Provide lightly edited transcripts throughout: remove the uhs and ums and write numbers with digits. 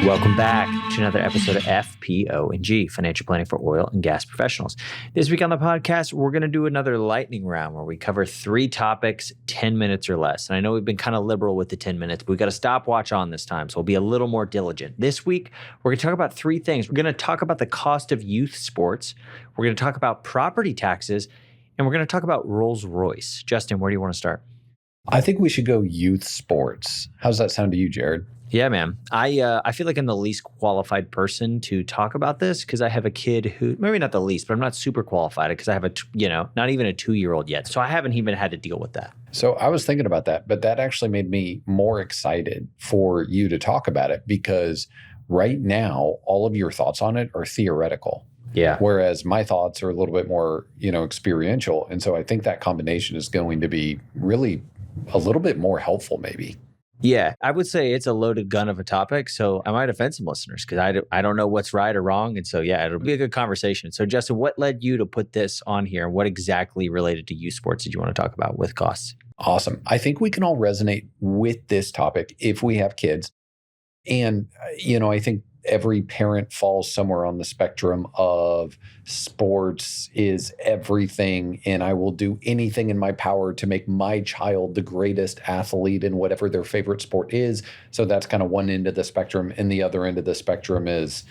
Welcome back to another episode of FP&G, Financial Planning for Oil and Gas Professionals. This week on the podcast, we're going to do another lightning round where we cover 3 topics, 10 minutes or less. And I know we've been kind of liberal with the 10 minutes, but we got a stopwatch on this time, so we'll be a little more diligent. This week, we're going to talk about 3 things. We're going to talk about the cost of youth sports. We're going to talk about property taxes, and we're going to talk about Rolls-Royce. Justin, where do you want to start? I think we should go youth sports. How's that sound to you, Jared? Yeah, man. I feel like I'm the least qualified person to talk about this because I have a kid who, maybe not the least, but I'm not super qualified because I have not even a 2-year-old yet. So I haven't even had to deal with that. So I was thinking about that, but that actually made me more excited for you to talk about it because right now, all of your thoughts on it are theoretical. Yeah. Whereas my thoughts are a little bit more, experiential. And so I think that combination is going to be really a little bit more helpful maybe. Yeah, I would say it's a loaded gun of a topic. So I might offend some listeners because I don't know what's right or wrong. And so, yeah, it'll be a good conversation. So, Justin, what led you to put this on here? And what exactly related to youth sports did you want to talk about with costs? Awesome. I think we can all resonate with this topic if we have kids. And, I think every parent falls somewhere on the spectrum of sports is everything, and I will do anything in my power to make my child the greatest athlete in whatever their favorite sport is. So that's kind of one end of the spectrum. And the other end of the spectrum is,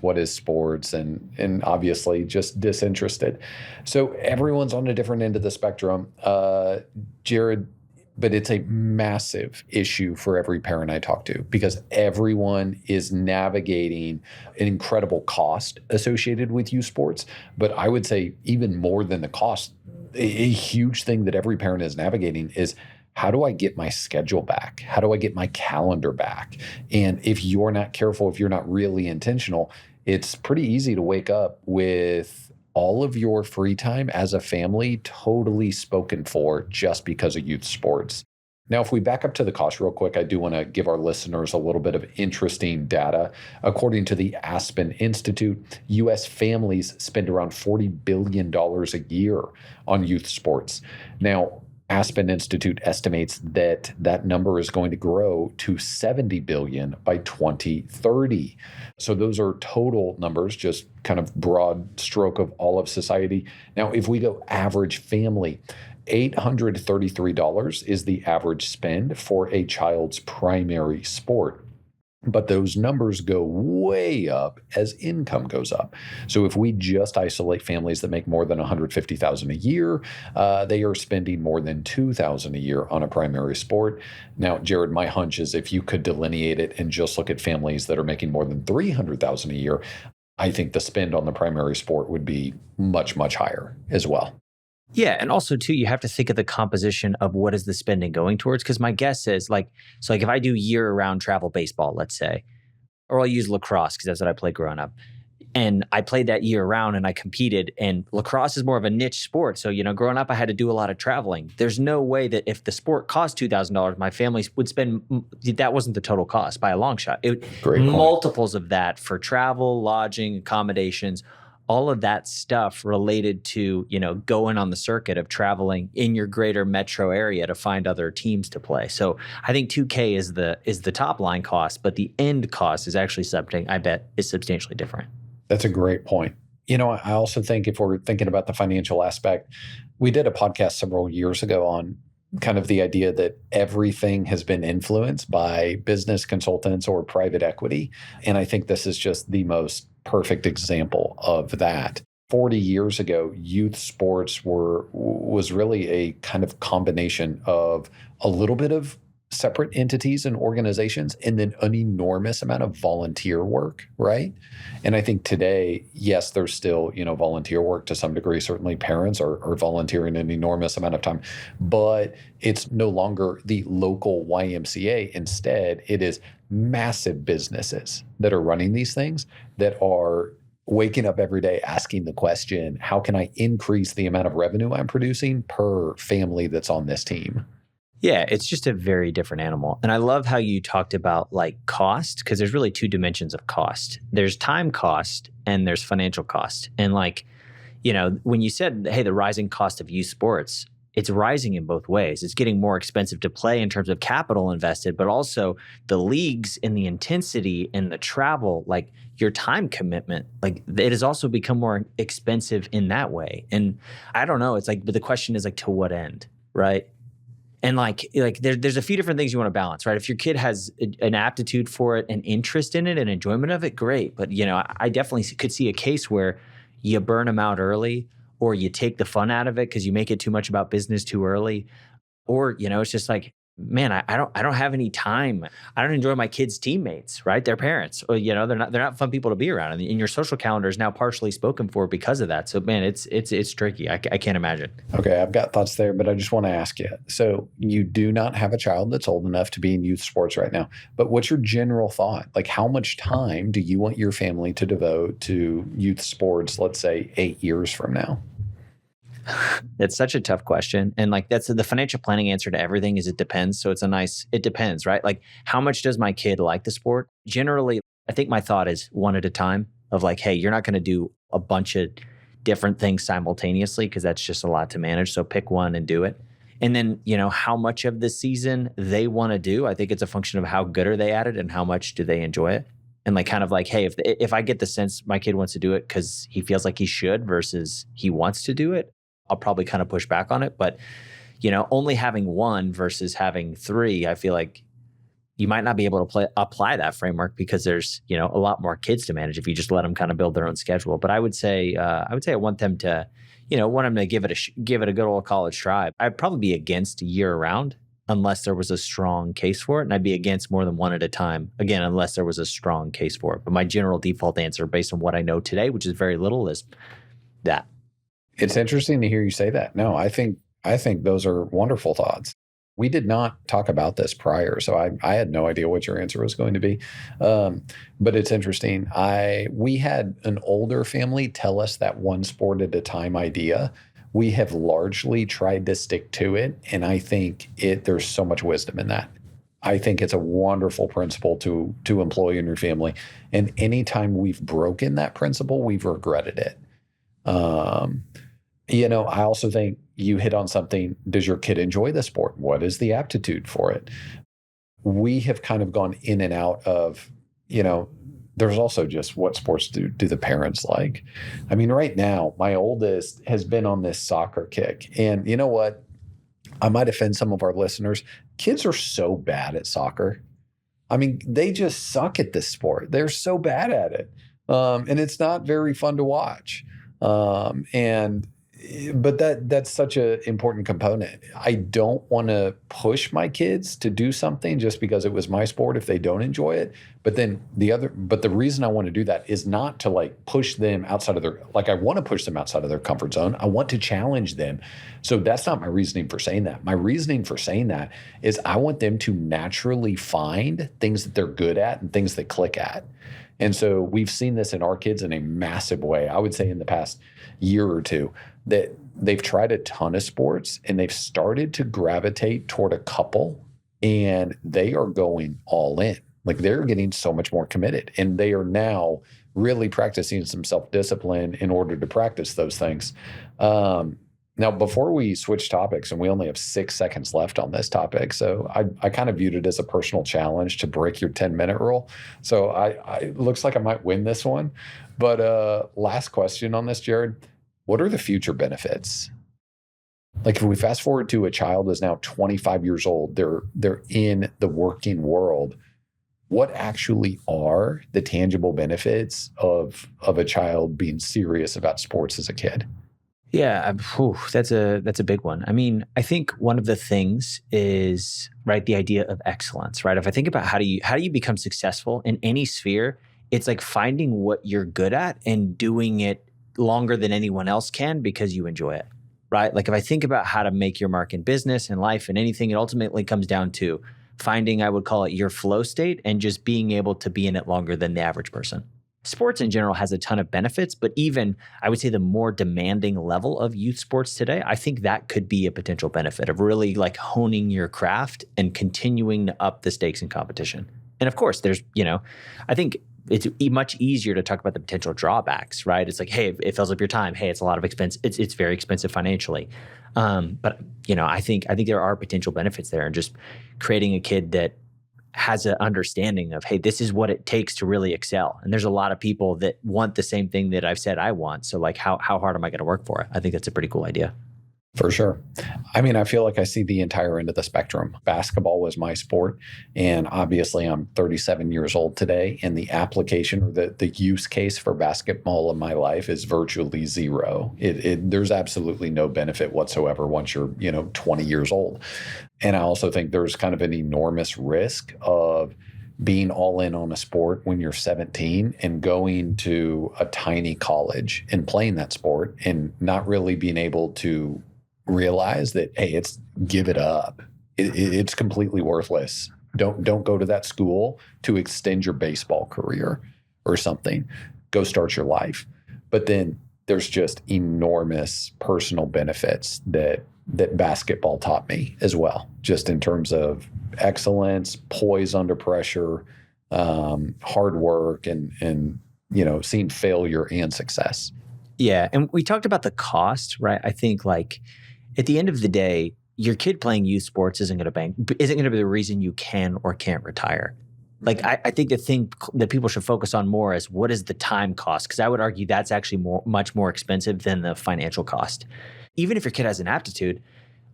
what is sports? And obviously just disinterested. So everyone's on a different end of the spectrum. Jared, but it's a massive issue for every parent I talk to because everyone is navigating an incredible cost associated with youth sports. But I would say even more than the cost, a huge thing that every parent is navigating is how do I get my schedule back? How do I get my calendar back? And if you're not careful, if you're not really intentional, it's pretty easy to wake up with all of your free time as a family totally spoken for just because of youth sports. Now, if we back up to the cost real quick, I do want to give our listeners a little bit of interesting data. According to the Aspen Institute, U.S. families spend around $40 billion a year on youth sports. Now, Aspen Institute estimates that number is going to grow to $70 billion by 2030. So those are total numbers, just kind of broad stroke of all of society. Now, if we go average family, $833 is the average spend for a child's primary sport. But those numbers go way up as income goes up. So if we just isolate families that make more than $150,000 a year, they are spending more than $2,000 a year on a primary sport. Now, Jared, my hunch is if you could delineate it and just look at families that are making more than $300,000 a year, I think the spend on the primary sport would be much, much higher as well. Yeah. And also, too, you have to think of the composition of what is the spending going towards. Because my guess is if I do year-round travel baseball, let's say, or I'll use lacrosse because that's what I played growing up. And I played that year-round and I competed. And lacrosse is more of a niche sport. So, growing up, I had to do a lot of traveling. There's no way that if the sport cost $2,000, my family would spend, that wasn't the total cost by a long shot. Multiples of that for travel, lodging, accommodations, all of that stuff related to, going on the circuit of traveling in your greater metro area to find other teams to play. So I think $2K is the top line cost, but the end cost is actually something I bet is substantially different. That's a great point. I also think if we're thinking about the financial aspect, we did a podcast several years ago on kind of the idea that everything has been influenced by business consultants or private equity. And I think this is just the most perfect example of that. 40 years ago, youth sports was really a kind of combination of a little bit of separate entities and organizations and then an enormous amount of volunteer work, right? And I think today, yes, there's still, volunteer work to some degree. Certainly parents are volunteering an enormous amount of time, but it's no longer the local YMCA. Instead, it is massive businesses that are running these things that are waking up every day asking the question, how can I increase the amount of revenue I'm producing per family that's on this team? Yeah, it's just a very different animal. And I love how you talked about cost, because there's really 2 dimensions of cost. There's time cost and there's financial cost. And when you said, hey, the rising cost of youth sports, it's rising in both ways. It's getting more expensive to play in terms of capital invested, but also the leagues and the intensity and the travel, like your time commitment, like it has also become more expensive in that way. And I don't know, it's like, but the question is like, to what end, right? And there's a few different things you want to balance, right? If your kid has an aptitude for it, an interest in it, an enjoyment of it, great. But I definitely could see a case where you burn them out early, or you take the fun out of it because you make it too much about business too early, or it's just like, man, I don't have any time. I don't enjoy my kids' teammates, right? Their parents, or they're not fun people to be around, and your social calendar is now partially spoken for because of that. So man, it's tricky. I can't imagine. Okay, I've got thoughts there, but I just want to ask you. So you do not have a child that's old enough to be in youth sports right now, but what's your general thought? Like, how much time do you want your family to devote to youth sports, let's say 8 years from now? It's such a tough question. And like, that's the financial planning answer to everything is it depends. So it depends, right? Like, how much does my kid like the sport? Generally, I think my thought is one at a time of like, hey, you're not going to do a bunch of different things simultaneously because that's just a lot to manage. So pick one and do it. And then, how much of the season they want to do, I think it's a function of how good are they at it and how much do they enjoy it. And like, kind of like, hey, if I get the sense my kid wants to do it because he feels like he should versus he wants to do it, I'll probably kind of push back on it. But, only having one versus having three, I feel like you might not be able to apply that framework because there's, a lot more kids to manage if you just let them kind of build their own schedule. But I would say I want them to, give it a good old college try. I'd probably be against year round unless there was a strong case for it. And I'd be against more than one at a time, again, unless there was a strong case for it. But my general default answer based on what I know today, which is very little, is that. It's interesting to hear you say that. No, I think those are wonderful thoughts. We did not talk about this prior, so I had no idea what your answer was going to be. But it's interesting. We had an older family tell us that one sport at a time idea. We have largely tried to stick to it, and I think there's so much wisdom in that. I think it's a wonderful principle to employ in your family. And anytime we've broken that principle, we've regretted it. I also think you hit on something. Does your kid enjoy the sport? What is the aptitude for it? We have kind of gone in and out of, there's also just what sports do the parents like? I mean, right now, my oldest has been on this soccer kick. And you know what? I might offend some of our listeners. Kids are so bad at soccer. I mean, they just suck at this sport. They're so bad at it. And it's not very fun to watch. But that's such an important component. I don't want to push my kids to do something just because it was my sport if they don't enjoy it. But the reason I want to do that is not to like push them outside of I want to push them outside of their comfort zone. I want to challenge them. So that's not my reasoning for saying that. My reasoning for saying that is I want them to naturally find things that they're good at and things that click at. And so we've seen this in our kids in a massive way. I would say in the past year or two that they've tried a ton of sports and they've started to gravitate toward a couple and they are going all in. Like they're getting so much more committed and they are now really practicing some self-discipline in order to practice those things. Now, before we switch topics, and we only have 6 seconds left on this topic, so I kind of viewed it as a personal challenge to break your 10-minute rule. So it looks like I might win this one. But last question on this, Jared, what are the future benefits? Like if we fast forward to a child is now 25 years old, they're in the working world. What actually are the tangible benefits of a child being serious about sports as a kid? Yeah, that's a big one. I mean, I think one of the things is, right, the idea of excellence, right? If I think about how do you become successful in any sphere, it's like finding what you're good at and doing it longer than anyone else can because you enjoy it, right? Like if I think about how to make your mark in business and life and anything, it ultimately comes down to finding, I would call it your flow state and just being able to be in it longer than the average person. Sports in general has a ton of benefits, but even I would say the more demanding level of youth sports today, I think that could be a potential benefit of really like honing your craft and continuing to up the stakes in competition. And of course, there's, I think it's much easier to talk about the potential drawbacks, right? It's like, hey, it fills up your time. Hey, it's a lot of expense. It's very expensive financially. But I think there are potential benefits there, and just creating a kid that has an understanding of, hey, this is what it takes to really excel. And there's a lot of people that want the same thing that I've said I want. So like, how hard am I going to work for it? I think that's a pretty cool idea. For sure. I mean, I feel like I see the entire end of the spectrum. Basketball was my sport. And obviously, I'm 37 years old today. And the application or the use case for basketball in my life is virtually zero. There's absolutely no benefit whatsoever once you're, 20 years old. And I also think there's kind of an enormous risk of being all in on a sport when you're 17 and going to a tiny college and playing that sport and not really being able to realize that, hey, give it up. It's completely worthless. Don't go to that school to extend your baseball career or something. Go start your life. But then there's just enormous personal benefits that basketball taught me as well, just in terms of excellence, poise under pressure, hard work, and seeing failure and success. Yeah, and we talked about the cost, right? I think like at the end of the day, your kid playing youth sports isn't going to be the reason you can or can't retire. Like I think the thing that people should focus on more is what is the time cost? Because I would argue that's actually much more expensive than the financial cost. Even if your kid has an aptitude,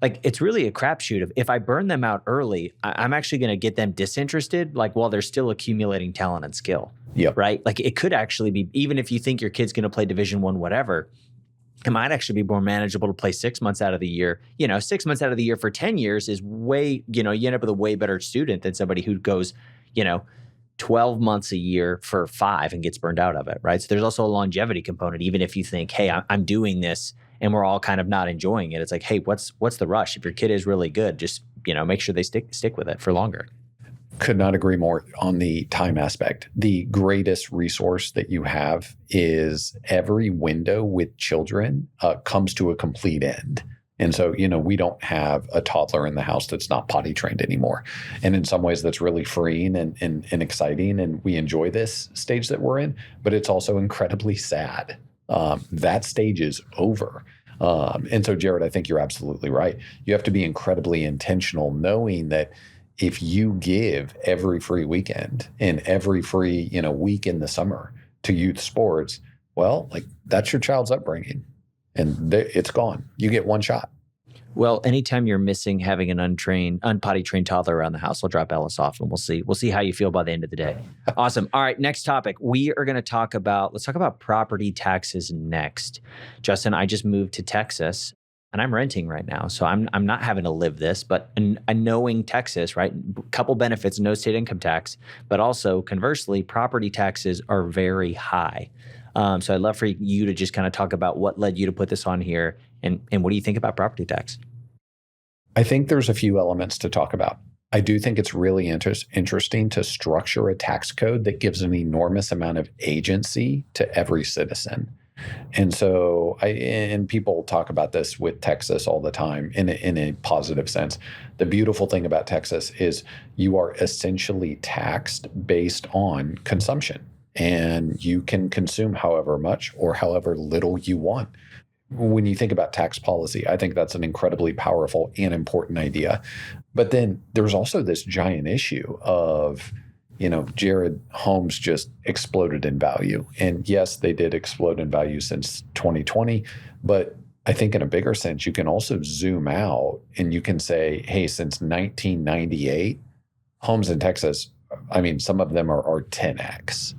like it's really a crapshoot. If I burn them out early, I'm actually going to get them disinterested, like while they're still accumulating talent and skill. Yep. Right? Like it could actually be, even if you think your kid's going to play Division I, whatever, it might actually be more manageable to play 6 months out of the year. 6 months out of the year for 10 years is way, you end up with a way better student than somebody who goes, 12 months a year for 5 and gets burned out of it, right? So there's also a longevity component. Even if you think, hey, I'm doing this and we're all kind of not enjoying it, it's like, hey, what's the rush? If your kid is really good, just, make sure they stick with it for longer. Could not agree more on the time aspect. The greatest resource that you have is every window with children comes to a complete end. And so, we don't have a toddler in the house that's not potty trained anymore. And in some ways, that's really freeing and exciting. And we enjoy this stage that we're in, but it's also incredibly sad. That stage is over. And so, Jared, I think you're absolutely right. You have to be incredibly intentional, knowing that if you give every free weekend and every free, week in the summer to youth sports, well, like that's your child's upbringing and it's gone. You get one shot. Well, anytime you're missing having an unpotty trained toddler around the house, I'll drop Ellis off and we'll see how you feel by the end of the day. Awesome. All right. Next topic. We are going to talk about property taxes next. Justin, I just moved to Texas. And I'm renting right now, so I'm not having to live this, but knowing Texas, right? Couple benefits: no state income tax, but also conversely, property taxes are very high. So I'd love for you to just kind of talk about what led you to put this on here, and what do you think about property tax? I think there's a few elements to talk about. I do think it's really interesting to structure a tax code that gives an enormous amount of agency to every citizen. And so and people talk about this with Texas all the time in a positive sense. The beautiful thing about Texas is you are essentially taxed based on consumption, and you can consume however much or however little you want. When you think about tax policy, I think that's an incredibly powerful and important idea. But then there's also this giant issue of, Jared, homes just exploded in value. And yes, they did explode in value since 2020. But I think in a bigger sense, you can also zoom out and you can say, hey, since 1998, homes in Texas, I mean, some of them are 10x.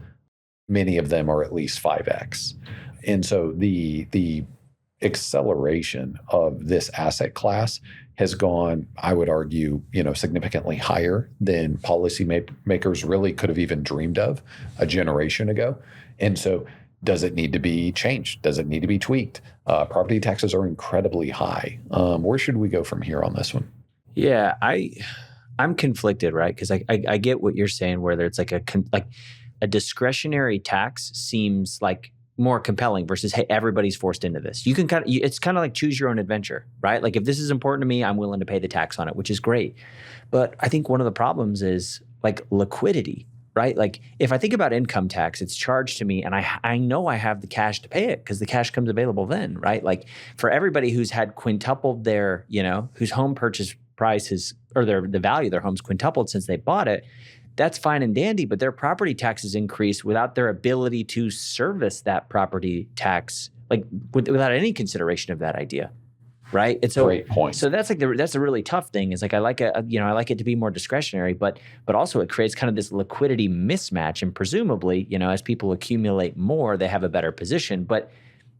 Many of them are at least 5x. And so the acceleration of this asset class has gone, I would argue, significantly higher than policymakers really could have even dreamed of a generation ago. And so does it need to be changed? Does it need to be tweaked? Property taxes are incredibly high. Where should we go from here on this one? Yeah, I'm conflicted, right? Because I get what you're saying, where it's like a discretionary tax seems like more compelling versus, hey, everybody's forced into this. You can it's kind of like choose your own adventure, right? Like if this is important to me, I'm willing to pay the tax on it, which is great. But I think one of the problems is like liquidity, right? Like if I think about income tax, it's charged to me and I know I have the cash to pay it because the cash comes available then, right? Like for everybody who's had quintupled their, whose home purchase prices or the value of their home's quintupled since they bought it, that's fine and dandy, but their property taxes increase without their ability to service that property tax, like without any consideration of that idea. Right. And so, Great point. so that's that's a really tough thing is like, I like it to be more discretionary, but also it creates kind of this liquidity mismatch. And presumably, as people accumulate more, they have a better position, but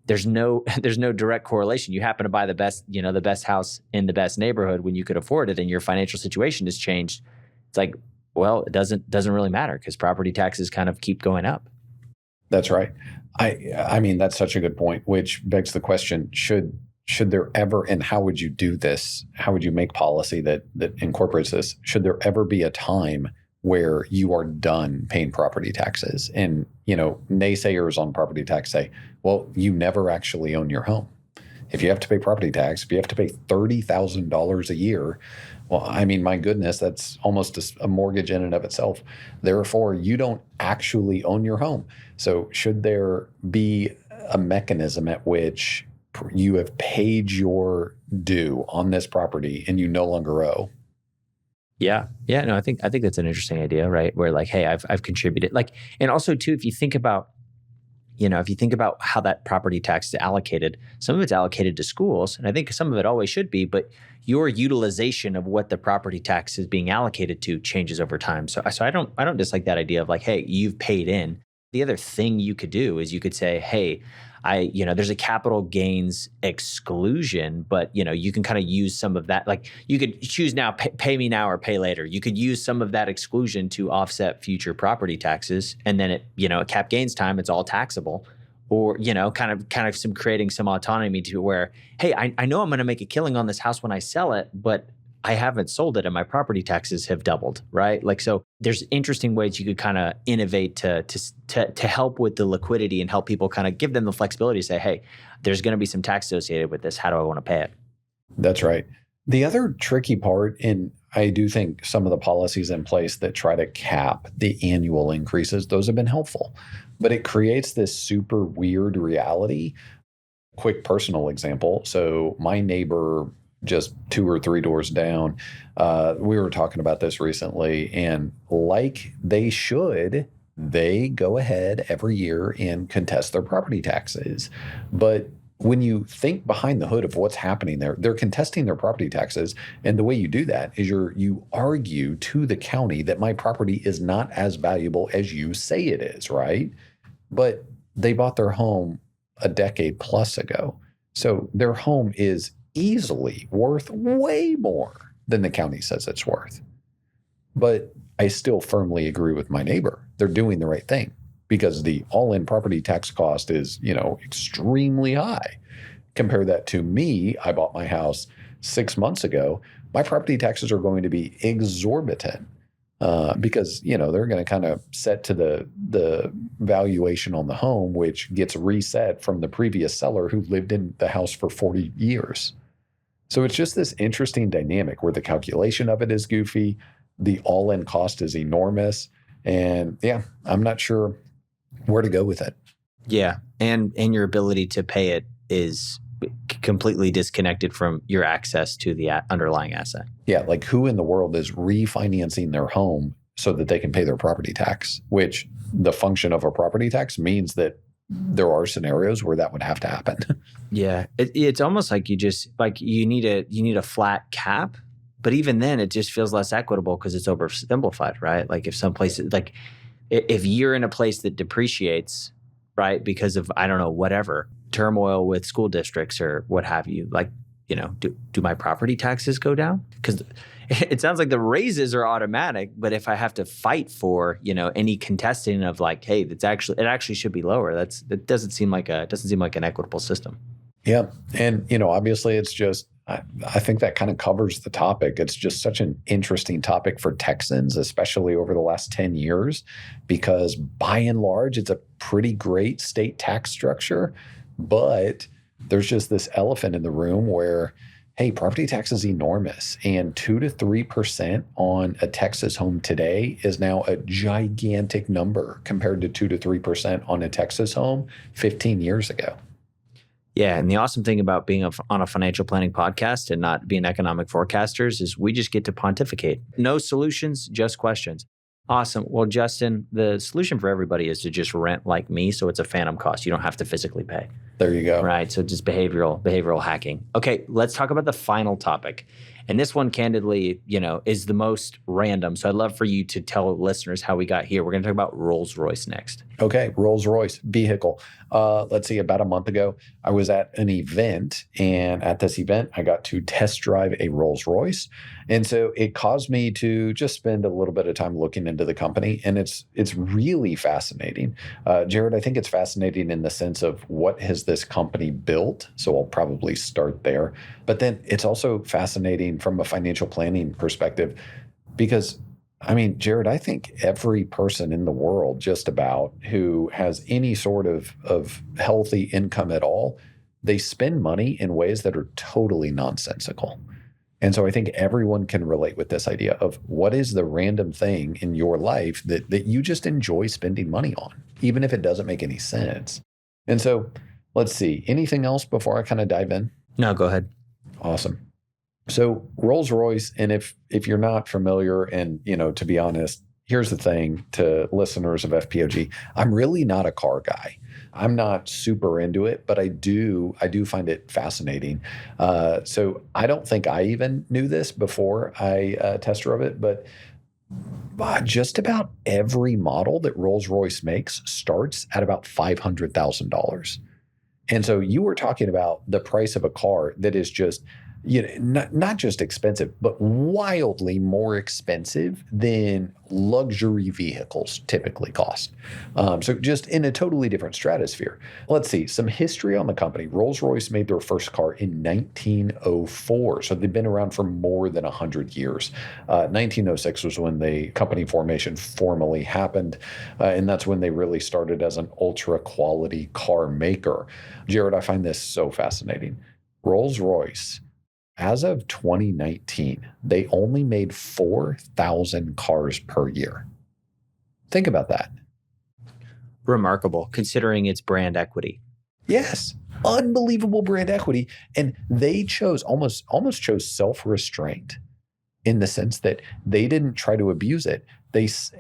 there's no direct correlation. You happen to buy the best house in the best neighborhood when you could afford it and your financial situation has changed. It's like, well, it doesn't really matter because property taxes kind of keep going up. That's right. I mean, that's such a good point, which begs the question, should there ever, and how would you do this? How would you make policy that incorporates this? Should there ever be a time where you are done paying property taxes? And, naysayers on property tax say, well, you never actually own your home. If you have to pay property tax, if you have to pay $30,000 a year, well, I mean, my goodness, that's almost a mortgage in and of itself. Therefore, you don't actually own your home. So should there be a mechanism at which you have paid your due on this property and you no longer owe? Yeah. No, I think that's an interesting idea, right? Where like, hey, I've contributed. Like, and also too, if you think about how that property tax is allocated, some of it's allocated to schools, and I think some of it always should be, but your utilization of what the property tax is being allocated to changes over time. So I don't dislike that idea of like, hey, you've paid in. The other thing you could do is you could say, hey, there's a capital gains exclusion, but you can kind of use some of that. Like you could choose now, pay me now or pay later. You could use some of that exclusion to offset future property taxes, and then at cap gains time, it's all taxable. Or kind of creating some autonomy to where, hey, I know I'm going to make a killing on this house when I sell it, but I haven't sold it and my property taxes have doubled, right? Like, so there's interesting ways you could kind of innovate to help with the liquidity and help people kind of give them the flexibility to say, hey, there's going to be some tax associated with this. How do I want to pay it? That's right. The other tricky part, and I do think some of the policies in place that try to cap the annual increases, those have been helpful, but it creates this super weird reality. Quick personal example. So my neighbor just 2 or 3 doors down, we were talking about this recently, and like they should, they go ahead every year and contest their property taxes. But when you think behind the hood of what's happening there, they're contesting their property taxes. And the way you do that is you argue to the county that my property is not as valuable as you say it is, right? But they bought their home a decade plus ago. So their home is easily worth way more than the county says it's worth. But I still firmly agree with my neighbor. They're doing the right thing because the all-in property tax cost is, extremely high. Compare that to me. I bought my house 6 months ago. My property taxes are going to be exorbitant because, they're going to kind of set to the valuation on the home, which gets reset from the previous seller who lived in the house for 40 years. So it's just this interesting dynamic where the calculation of it is goofy. The all-in cost is enormous. And yeah, I'm not sure where to go with it. Yeah. And your ability to pay it is completely disconnected from your access to the underlying asset. Yeah. Like who in the world is refinancing their home so that they can pay their property tax, which the function of a property tax means that there are scenarios where that would have to happen. Yeah. It's almost like you need a flat cap, but even then it just feels less equitable because it's oversimplified, right? Like if some places, like if you're in a place that depreciates, right, because of, I don't know, whatever, turmoil with school districts or what have you, like, do my property taxes go down? Because it sounds like the raises are automatic, but if I have to fight for, any contesting of like, hey, it actually should be lower. That doesn't seem like an equitable system. Yeah. And, obviously it's just, I think that kind of covers the topic. It's just such an interesting topic for Texans, especially over the last 10 years, because by and large, it's a pretty great state tax structure, but there's just this elephant in the room where, hey, property tax is enormous. And 2 to 3% on a Texas home today is now a gigantic number compared to 2 to 3% on a Texas home 15 years ago. Yeah, and the awesome thing about being on a financial planning podcast and not being economic forecasters is we just get to pontificate. No solutions, just questions. Awesome. Well, Justin, the solution for everybody is to just rent like me, so it's a phantom cost. You don't have to physically pay. There you go. Right. So just behavioral hacking. Okay, let's talk about the final topic. And this one, candidly, is the most random. So I'd love for you to tell listeners how we got here. We're going to talk about Rolls-Royce next. Okay, Rolls-Royce vehicle. Let's see, about a month ago, I was at an event, and at this event, I got to test drive a Rolls-Royce. And so it caused me to just spend a little bit of time looking into the company, and it's really fascinating. Jared, I think it's fascinating in the sense of what has this company built? So I'll probably start there. But then it's also fascinating from a financial planning perspective because Jared, I think every person in the world, just about, who has any sort of healthy income at all, they spend money in ways that are totally nonsensical. And so I think everyone can relate with this idea of what is the random thing in your life that you just enjoy spending money on, even if it doesn't make any sense. And so let's see, anything else before I kind of dive in? No, go ahead. Awesome. So Rolls-Royce, and if you're not familiar, and to be honest, here's the thing to listeners of FPOG, I'm really not a car guy. I'm not super into it, but I do find it fascinating. So I don't think I even knew this before I test drove it, but just about every model that Rolls-Royce makes starts at about $500,000. And so you were talking about the price of a car that is just not just expensive, but wildly more expensive than luxury vehicles typically cost. So just in a totally different stratosphere. Let's see, some history on the company. Rolls-Royce made their first car in 1904. So they've been around for more than 100 years. 1906 was when the company formation formally happened. And that's when they really started as an ultra quality car maker. Jared, I find this so fascinating. Rolls-Royce, as of 2019, they only made 4,000 cars per year. Think about that. Remarkable, considering its brand equity. Yes, unbelievable brand equity. And they almost chose self-restraint in the sense that they didn't try to abuse it.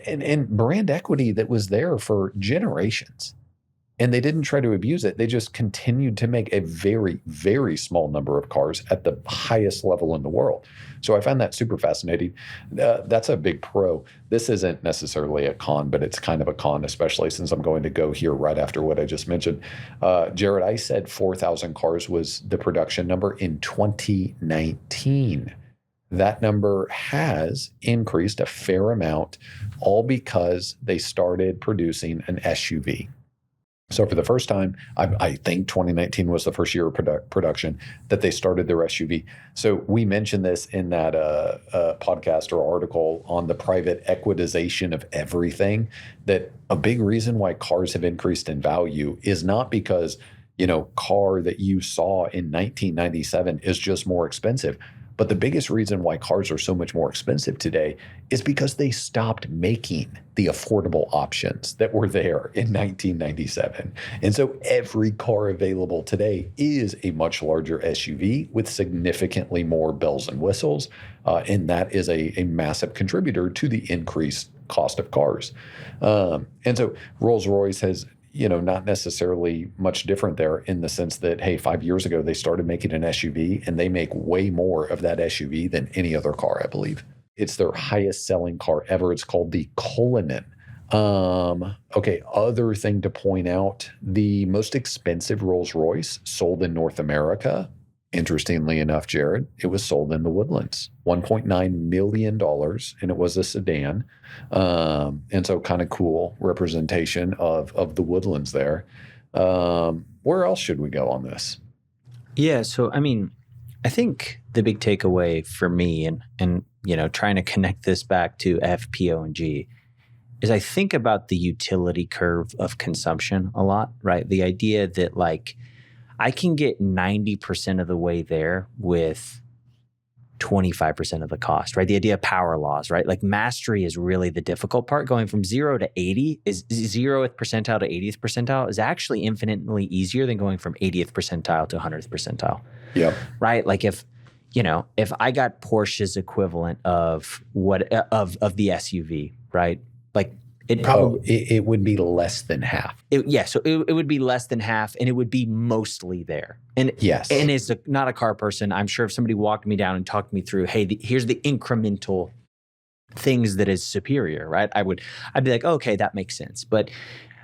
And brand equity that was there for generations. And they didn't try to abuse it. They just continued to make a very, very small number of cars at the highest level in the world. So I find that super fascinating. That's a big pro. This isn't necessarily a con, but it's kind of a con, especially since I'm going to go here right after what I just mentioned. Jared, I said 4,000 cars was the production number in 2019. That number has increased a fair amount, all because they started producing an SUV. So for the first time, I think 2019 was the first year of production that they started their SUV. So we mentioned this in that podcast or article on the private equitization of everything, that a big reason why cars have increased in value is not because, car that you saw in 1997 is just more expensive. But the biggest reason why cars are so much more expensive today is because they stopped making the affordable options that were there in 1997. And so every car available today is a much larger SUV with significantly more bells and whistles. And that is a massive contributor to the increased cost of cars. And so Rolls-Royce has not necessarily much different there in the sense that, hey, 5 years ago, they started making an SUV and they make way more of that SUV than any other car, I believe. It's their highest selling car ever. It's called the Cullinan. Okay, other thing to point out, the most expensive Rolls-Royce sold in North America, interestingly enough, Jared, it was sold in the Woodlands, $1.9 million, and it was a sedan. And so kind of cool representation of the Woodlands there. Where else should we go on this? Yeah, so I think the big takeaway for me and trying to connect this back to FPO&G is I think about the utility curve of consumption a lot, right? The idea that I can get 90% of the way there with 25% of the cost, right? The idea of power laws, right? Like mastery is really the difficult part. Going from 0 to 80 is 0th percentile to 80th percentile is actually infinitely easier than going from 80th percentile to 100th percentile. Yep. Right? Like if I got Porsche's equivalent of of the SUV, right? Like it probably it would be less than half. So it would be less than half, and it would be mostly there. And yes, and as not a car person, I'm sure if somebody walked me down and talked me through, hey, here's the incremental things that is superior, right? I'd be like, okay, that makes sense. But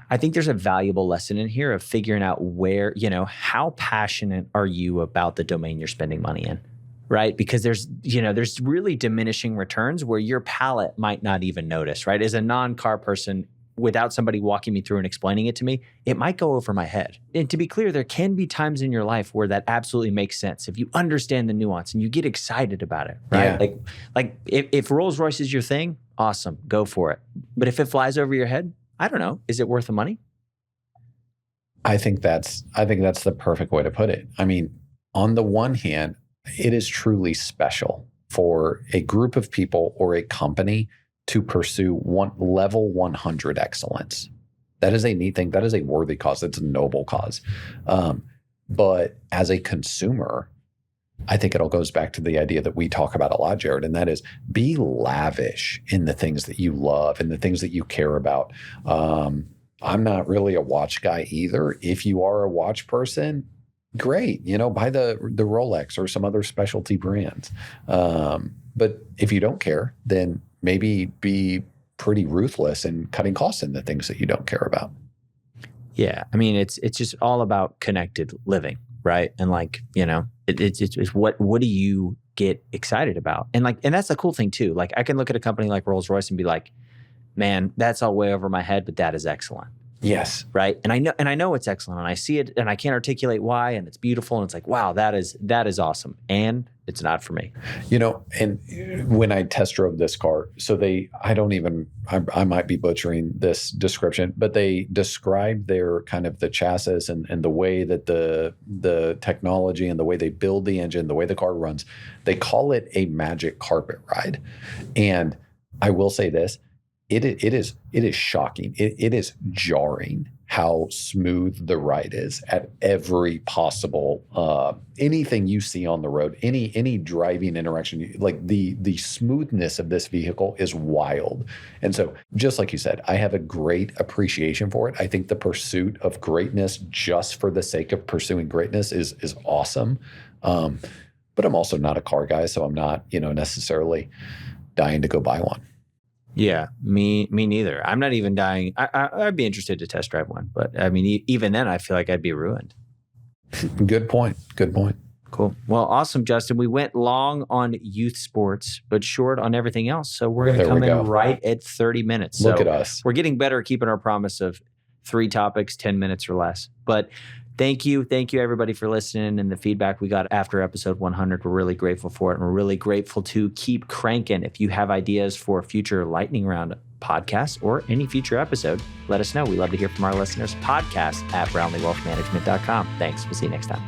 I think there's a valuable lesson in here of figuring out where, how passionate are you about the domain you're spending money in? Right? Because there's really diminishing returns where your palate might not even notice, right? As a non-car person, without somebody walking me through and explaining it to me, it might go over my head. And to be clear, there can be times in your life where that absolutely makes sense. If you understand the nuance and you get excited about it, right? Yeah. Like if Rolls-Royce is your thing, awesome, go for it. But if it flies over your head, I don't know, is it worth the money? I think that's the perfect way to put it. I mean, on the one hand, it is truly special for a group of people or a company to pursue level 100 excellence. That is a neat thing. That is a worthy cause. It's a noble cause. But as a consumer, I think it all goes back to the idea that we talk about a lot, Jared, and that is be lavish in the things that you love and the things that you care about. I'm not really a watch guy either. If you are a watch person, great, buy the Rolex or some other specialty brands. But if you don't care, then maybe be pretty ruthless in cutting costs in the things that you don't care about. Yeah. I mean, it's just all about connected living, right? And like, it's what do you get excited about? And that's the cool thing too. Like I can look at a company like Rolls-Royce and be like, man, that's all way over my head, but that is excellent. Yes. Right. And I know it's excellent and I see it and I can't articulate why, and it's beautiful. And it's like, wow, that is awesome. And it's not for me. And when I test drove this car, so I might be butchering this description, but they describe their kind of the chassis and the way that the technology and the way they build the engine, the way the car runs, they call it a magic carpet ride. And I will say this, it is shocking. It is jarring how smooth the ride is at every possible anything you see on the road, any driving interaction. Like the smoothness of this vehicle is wild. And so, just like you said, I have a great appreciation for it. I think the pursuit of greatness just for the sake of pursuing greatness is awesome. But I'm also not a car guy, so I'm not necessarily dying to go buy one. Yeah, me neither. I'm not even dying. I'd be interested to test drive one, but I mean, even then, I feel like I'd be ruined. Good point. Cool. Well, awesome, Justin. We went long on youth sports, but short on everything else. So we're going to come in right at 30 minutes. Look at us. We're getting better at keeping our promise of 3 topics, 10 minutes or less. But thank you everybody for listening and the feedback we got after episode 100. We're really grateful for it. And we're really grateful to keep cranking. If you have ideas for future lightning round podcasts or any future episode, let us know. We love to hear from our listeners. Podcast@brownleewealthmanagement.com. Thanks. We'll see you next time.